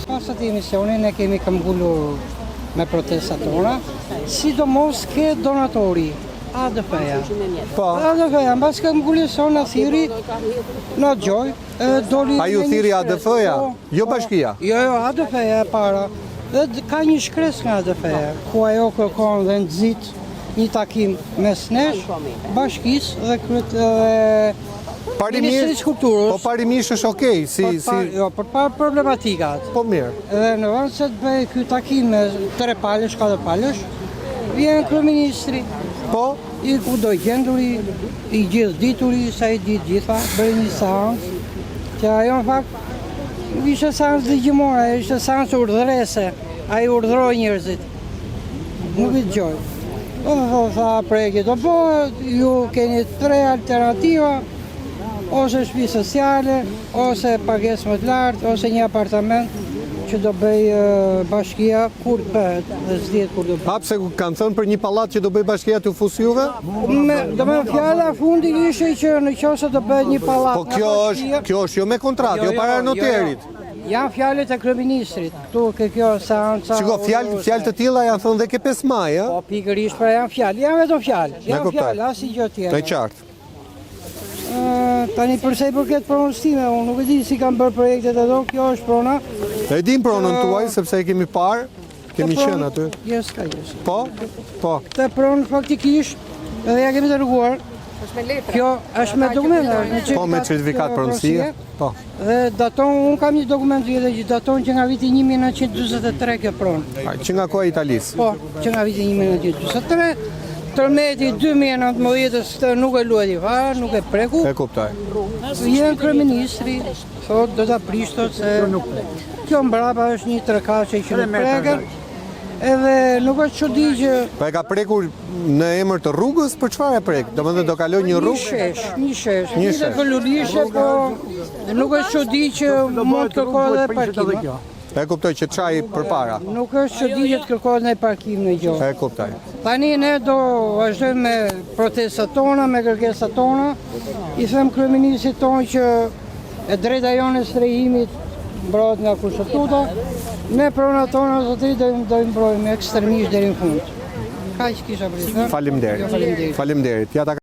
Pas atij misionin ne kemi këmbgulur me protestat tona, sidomos ke donatori, ADF-ja. Po. ADF-ja, mbas këmbguljes sonë thiri në gjoj, doli... A ju thiri ADF-ja? Jo bashkia? Jo, ADF-ja e para. Dhe ka një shkres nga ADF-ja, ku ajo kërkon dhe nxit një takim mes nesh, bashkisë dhe Ministrisë Kulturës. Po parimisht është okej, Jo, për parë problematikat. Po mirë. Dhe në vend se të bëj ky takim me 3 palësh, 4 palësh, vjen kryeministri. Po? I kudo gjenduri, i gjithë dituri, sa i ditë gjitha, bëri një seancë, që ajo në fakt ishte seancë dëgjimore, ishte seancë urdhërese, ai urdhëroi njerëzit. Nuk i dëgjoj. Tha projekti do bëhet, ju keni 3 alternativa, ose shtëpi sociale, ose pagesë më të lartë, ose një apartament që do bëj bashkia kur bëhet dhe s'dihet kur do bëhet. Hapse kanë thënë për një pallat që do bëj bashkia t'u fus juve? Do me fjala fundi ishte që në qoftë do bëhet një pallat. Po kjo është jo me kontratë, jo para noterit. Janë fjalët e kryeministrit, këtu ke kjo seanca. Shiko, fjalë të tilla janë thënë dhe ke 5 maj, ë? Po pikërisht pra janë fjalë, janë vetëm fjalë. Janë fjalë, asnjë gjë tjetër. Të qartë. Tani përsa i përket pronës time, unë nuk e di si kam bërë projektet ato, kjo është prona. E dim pronën tuaj, sepse e kemi parë, kemi qenë aty. Jes. Po? Po. Të pronë faktikisht, edhe ja kemi të rëguar. Kjo është me dokument. Po, me certifikat pronësie. Po. Dhe daton, unë kam një dokument vjetë që daton që nga viti 1943 kjo pronë. Që nga koha Italisë. Po, që nga viti 1943. Tërmeti 2019-ës këtë nuk e lueti fare, nuk e preku. E kuptoj. Vjen kryeministri, thot do ta prishtot se kjo mbrapa është një trekaqe që nuk preket. Edhe nuk është çudi që... Po e ka prekur në emër të rrugës, për çfarë e prek? Domethënë do kaloj një rrugë? Një shesh. Një këllulishe, po nuk është çudi që mund të kërkohet edhe parkim. E kuptoj që çaj përpara. Nuk është çudi që të kërkohet në parkim në gjohë. E kuptoj. Tani ne do vazhdojmë me protestat tona, me kërkesat tona. I them kryeministrit tonë që e drejta jone e strehimit mbrohet nga kushtetuta. Ne pronat tona zotëri do i mbrojmë ekstremisht deri në fund. Kaq kisha për të thënë. Faleminderit. Faleminderit.